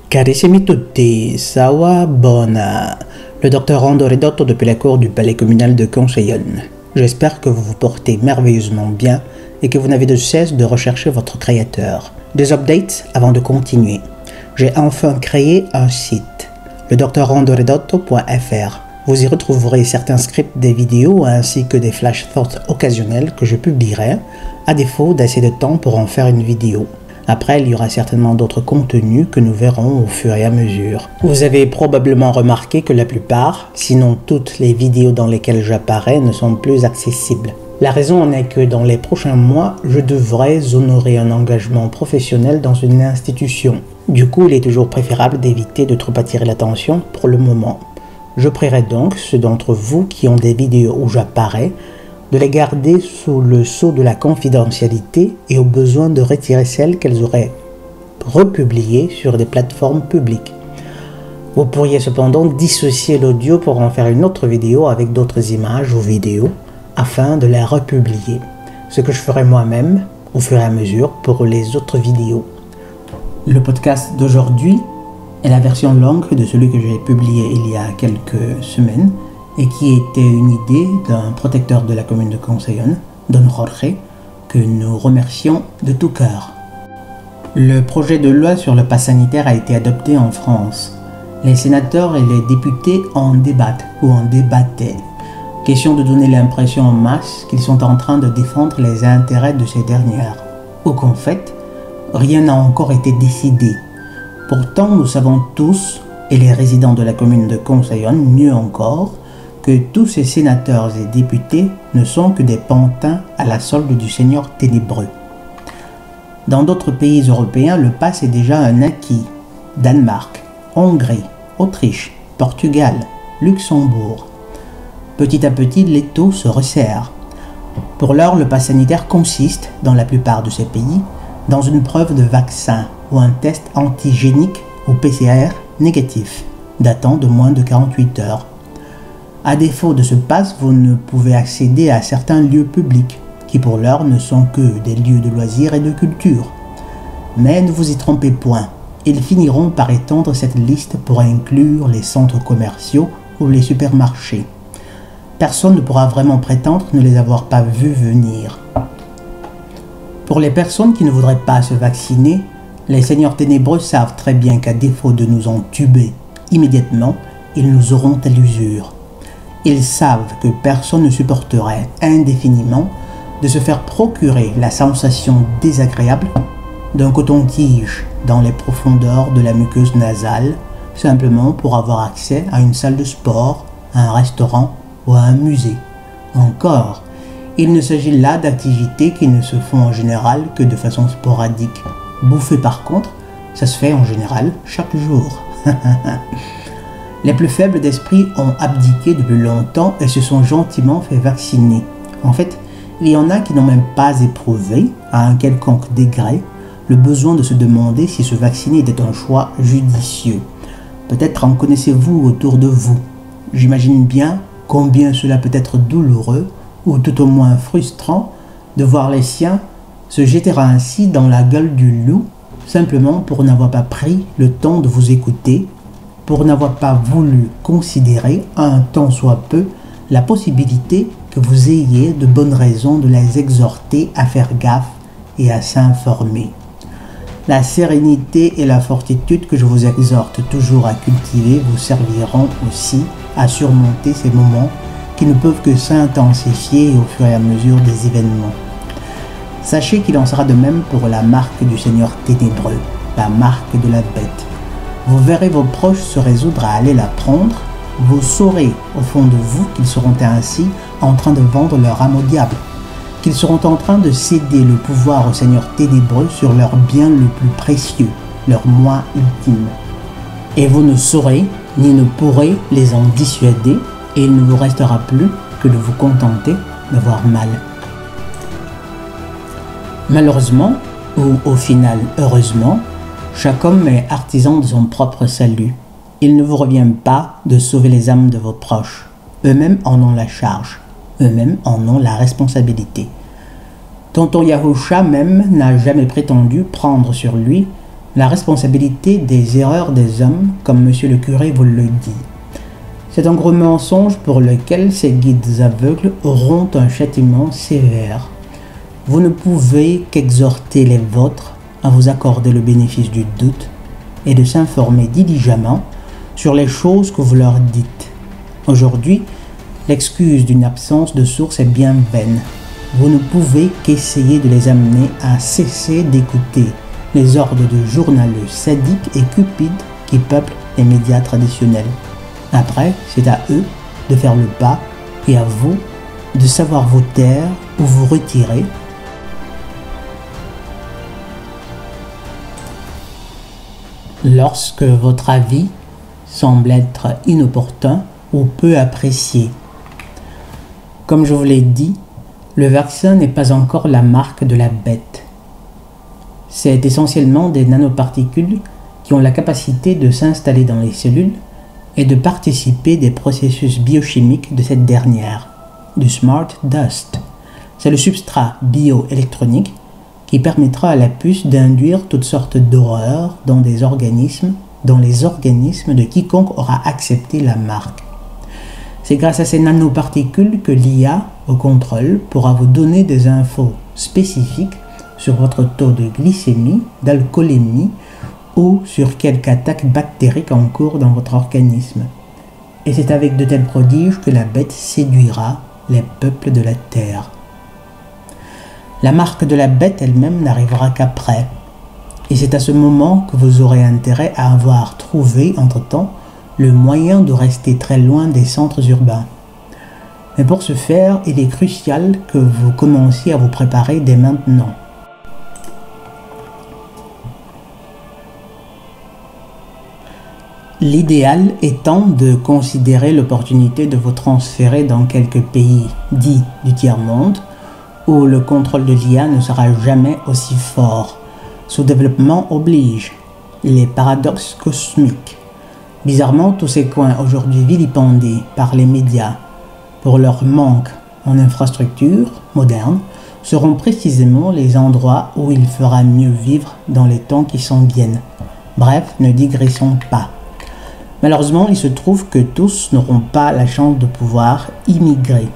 Carissimi tutti, Sawa Bona, le docteur Rondo Ridotto depuis la cour du palais communal de Conseillonne. J'espère que vous vous portez merveilleusement bien et que vous n'avez de cesse de rechercher votre créateur. Des updates avant de continuer. J'ai enfin créé un site, le drrondoridotto.fr. Vous y retrouverez certains scripts des vidéos ainsi que des flash thoughts occasionnels que je publierai, à défaut d'assez de temps pour en faire une vidéo. Après, il y aura certainement d'autres contenus que nous verrons au fur et à mesure. Vous avez probablement remarqué que la plupart, sinon toutes les vidéos dans lesquelles j'apparais ne sont plus accessibles. La raison en est que dans les prochains mois, je devrais honorer un engagement professionnel dans une institution. Du coup, il est toujours préférable d'éviter de trop attirer l'attention pour le moment. Je prierai donc ceux d'entre vous qui ont des vidéos où j'apparais de les garder sous le sceau de la confidentialité et au besoin de retirer celles qu'elles auraient republiées sur des plateformes publiques. Vous pourriez cependant dissocier l'audio pour en faire une autre vidéo avec d'autres images ou vidéos afin de les republier, ce que je ferai moi-même au fur et à mesure pour les autres vidéos. Le podcast d'aujourd'hui est la version longue de celui que j'ai publié il y a quelques semaines et qui était une idée d'un protecteur de la commune de Conseillonne, Don Jorge, que nous remercions de tout cœur. Le projet de loi sur le pass sanitaire a été adopté en France. Les sénateurs et les députés en débattent ou en débattaient. Question de donner l'impression en masse qu'ils sont en train de défendre les intérêts de ces dernières. Ou qu'en fait, rien n'a encore été décidé. Pourtant, nous savons tous, et les résidents de la commune de Conseillonne mieux encore, que tous ces sénateurs et députés ne sont que des pantins à la solde du Seigneur ténébreux. Dans d'autres pays européens, le pass est déjà un acquis. Danemark, Hongrie, Autriche, Portugal, Luxembourg. Petit à petit, l'étau se resserre. Pour l'heure, le pass sanitaire consiste, dans la plupart de ces pays, dans une preuve de vaccin ou un test antigénique ou PCR négatif, datant de moins de 48 heures. À défaut de ce pass, vous ne pouvez accéder à certains lieux publics, qui pour l'heure ne sont que des lieux de loisirs et de culture. Mais ne vous y trompez point, ils finiront par étendre cette liste pour inclure les centres commerciaux ou les supermarchés. Personne ne pourra vraiment prétendre ne les avoir pas vus venir. Pour les personnes qui ne voudraient pas se vacciner, les seigneurs ténébreux savent très bien qu'à défaut de nous entuber immédiatement, ils nous auront à l'usure. Ils savent que personne ne supporterait indéfiniment de se faire procurer la sensation désagréable d'un coton-tige dans les profondeurs de la muqueuse nasale, simplement pour avoir accès à une salle de sport, à un restaurant ou à un musée. Encore, il ne s'agit là d'activités qui ne se font en général que de façon sporadique. Bouffer par contre, ça se fait en général chaque jour. Les plus faibles d'esprit ont abdiqué depuis longtemps et se sont gentiment fait vacciner. En fait, il y en a qui n'ont même pas éprouvé, à un quelconque degré, le besoin de se demander si se vacciner était un choix judicieux. Peut-être en connaissez-vous autour de vous. J'imagine bien combien cela peut être douloureux, ou tout au moins frustrant, de voir les siens se jeter ainsi dans la gueule du loup, simplement pour n'avoir pas pris le temps de vous écouter, pour n'avoir pas voulu considérer, un tant soit peu, la possibilité que vous ayez de bonnes raisons de les exhorter à faire gaffe et à s'informer. La sérénité et la fortitude que je vous exhorte toujours à cultiver vous serviront aussi à surmonter ces moments qui ne peuvent que s'intensifier au fur et à mesure des événements. Sachez qu'il en sera de même pour la marque du Seigneur ténébreux, la marque de la bête. Vous verrez vos proches se résoudre à aller la prendre, vous saurez au fond de vous qu'ils seront ainsi en train de vendre leur âme au diable, qu'ils seront en train de céder le pouvoir au Seigneur ténébreux sur leur bien le plus précieux, leur moi ultime. Et vous ne saurez ni ne pourrez les en dissuader, et il ne vous restera plus que de vous contenter d'avoir mal. Malheureusement, ou au final heureusement, chaque homme est artisan de son propre salut. Il ne vous revient pas de sauver les âmes de vos proches. Eux-mêmes en ont la charge. Eux-mêmes en ont la responsabilité. Tonton Yahusha même n'a jamais prétendu prendre sur lui la responsabilité des erreurs des hommes, comme monsieur le curé vous le dit. C'est un gros mensonge pour lequel ces guides aveugles auront un châtiment sévère. Vous ne pouvez qu'exhorter les vôtres à vous accorder le bénéfice du doute et de s'informer diligemment sur les choses que vous leur dites. Aujourd'hui, l'excuse d'une absence de source est bien vaine. Vous ne pouvez qu'essayer de les amener à cesser d'écouter les ordres de journaleux sadiques et cupides qui peuplent les médias traditionnels. Après, c'est à eux de faire le pas et à vous de savoir vous taire ou vous retirer. Lorsque votre avis semble être inopportun ou peu apprécié. Comme je vous l'ai dit, le vaccin n'est pas encore la marque de la bête. C'est essentiellement des nanoparticules qui ont la capacité de s'installer dans les cellules et de participer des processus biochimiques de cette dernière, du Smart Dust. C'est le substrat bioélectronique qui permettra à la puce d'induire toutes sortes d'horreurs dans les organismes de quiconque aura accepté la marque. C'est grâce à ces nanoparticules que l'IA au contrôle pourra vous donner des infos spécifiques sur votre taux de glycémie, d'alcoolémie ou sur quelque attaque bactérique en cours dans votre organisme. Et c'est avec de tels prodiges que la bête séduira les peuples de la terre. La marque de la bête elle-même n'arrivera qu'après. Et c'est à ce moment que vous aurez intérêt à avoir trouvé, entre-temps, le moyen de rester très loin des centres urbains. Mais pour ce faire, il est crucial que vous commenciez à vous préparer dès maintenant. L'idéal étant de considérer l'opportunité de vous transférer dans quelques pays dits du tiers-monde, où le contrôle de l'IA ne sera jamais aussi fort. Sous-développement oblige, les paradoxes cosmiques. Bizarrement, tous ces coins aujourd'hui vilipendés par les médias pour leur manque en infrastructures modernes seront précisément les endroits où il fera mieux vivre dans les temps qui s'en viennent. Bref, ne digressons pas. Malheureusement, il se trouve que tous n'auront pas la chance de pouvoir immigrer.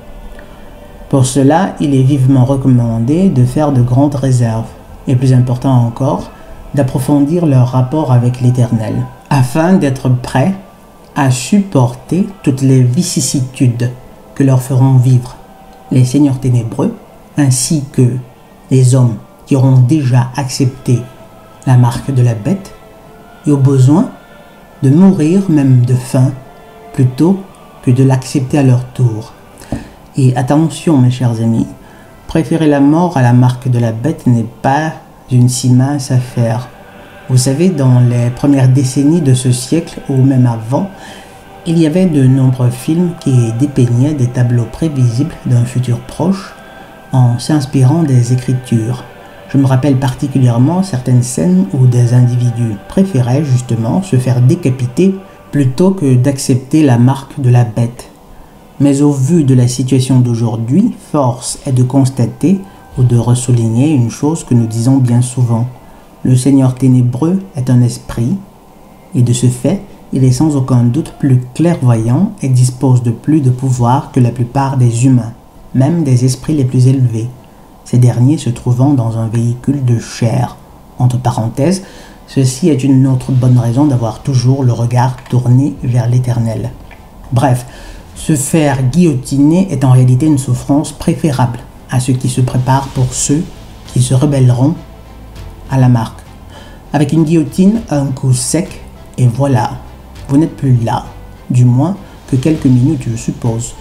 Pour cela, il est vivement recommandé de faire de grandes réserves, et plus important encore, d'approfondir leur rapport avec l'Éternel, afin d'être prêts à supporter toutes les vicissitudes que leur feront vivre les seigneurs ténébreux, ainsi que les hommes qui auront déjà accepté la marque de la bête, et au besoin de mourir même de faim, plutôt que de l'accepter à leur tour. Et attention mes chers amis, préférer la mort à la marque de la bête n'est pas une si mince affaire. Vous savez, dans les premières décennies de ce siècle, ou même avant, il y avait de nombreux films qui dépeignaient des tableaux prévisibles d'un futur proche en s'inspirant des Écritures. Je me rappelle particulièrement certaines scènes où des individus préféraient justement se faire décapiter plutôt que d'accepter la marque de la bête. Mais au vu de la situation d'aujourd'hui, force est de constater ou de ressouligner une chose que nous disons bien souvent. Le Seigneur ténébreux est un esprit, et de ce fait, il est sans aucun doute plus clairvoyant et dispose de plus de pouvoir que la plupart des humains, même des esprits les plus élevés, ces derniers se trouvant dans un véhicule de chair. Entre parenthèses, ceci est une autre bonne raison d'avoir toujours le regard tourné vers l'Éternel. Bref, se faire guillotiner est en réalité une souffrance préférable à ceux qui se préparent pour ceux qui se rebelleront à la marque. Avec une guillotine, un coup sec, et voilà, vous n'êtes plus là, du moins que quelques minutes je suppose.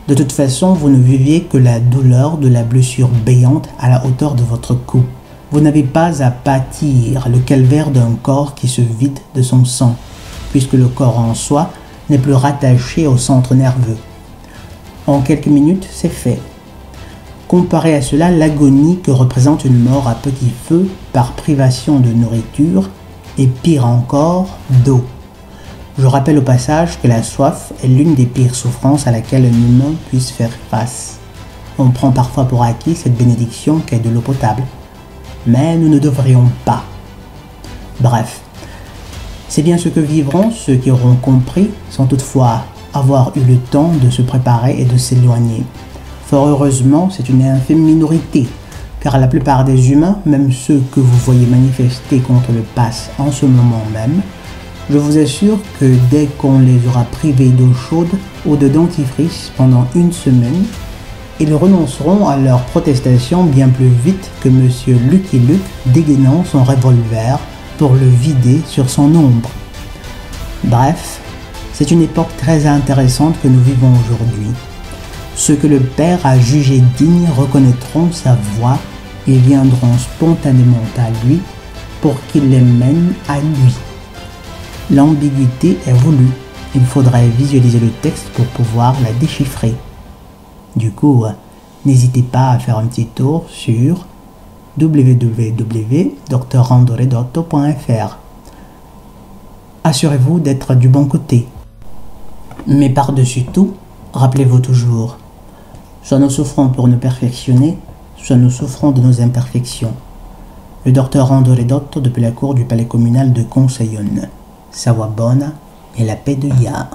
De toute façon, vous ne viviez que la douleur de la blessure béante à la hauteur de votre cou. Vous n'avez pas à pâtir le calvaire d'un corps qui se vide de son sang, puisque le corps en soi n'est plus rattaché au centre nerveux. En quelques minutes, c'est fait. Comparez à cela l'agonie que représente une mort à petit feu par privation de nourriture et pire encore, d'eau. Je rappelle au passage que la soif est l'une des pires souffrances à laquelle un humain puisse faire face. On prend parfois pour acquis cette bénédiction qu'est de l'eau potable. Mais nous ne devrions pas. Bref, c'est bien ce que vivront ceux qui auront compris, sans toutefois avoir eu le temps de se préparer et de s'éloigner. Fort heureusement, c'est une infime minorité, car la plupart des humains, même ceux que vous voyez manifester contre le pass en ce moment même, je vous assure que dès qu'on les aura privés d'eau chaude ou de dentifrice pendant une semaine, ils renonceront à leur protestation bien plus vite que Monsieur Lucky Luke dégainant son revolver pour le vider sur son ombre. Bref, c'est une époque très intéressante que nous vivons aujourd'hui. Ceux que le Père a jugés dignes reconnaîtront sa voix et viendront spontanément à lui pour qu'il les mène à lui. L'ambiguïté est voulue, il faudrait visualiser le texte pour pouvoir la déchiffrer. Du coup, n'hésitez pas à faire un petit tour sur www.drrandoredotto.fr. Assurez-vous d'être du bon côté. Mais par-dessus tout, rappelez-vous toujours, soit nous souffrons pour nous perfectionner, soit nous souffrons de nos imperfections. Le docteur Randoredotto depuis la cour du palais communal de Conseion. Sawabona et la paix de Yah.